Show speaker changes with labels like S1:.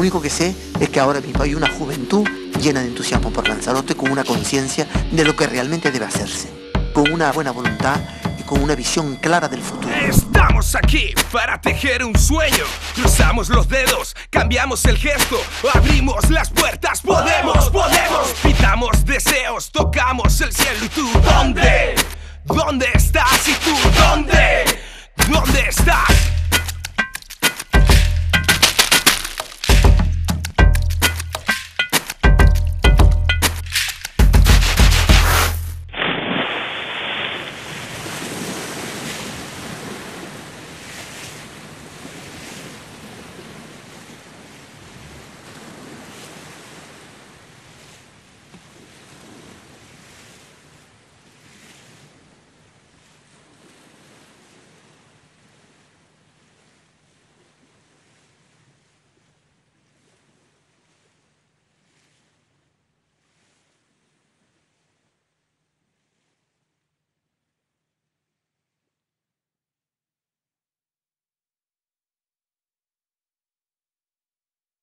S1: único que sé es que ahora mismo hay una juventud llena de entusiasmo por Lanzarote, con una conciencia de lo que realmente debe hacerse, con una buena voluntad y con una visión clara del futuro.
S2: Estamos aquí para tejer un sueño. Cruzamos los dedos, cambiamos el gesto, abrimos las puertas, podemos. Pintamos deseos, tocamos el cielo. ¿Y tú dónde? ¿Dónde estás? ¿Y tú dónde?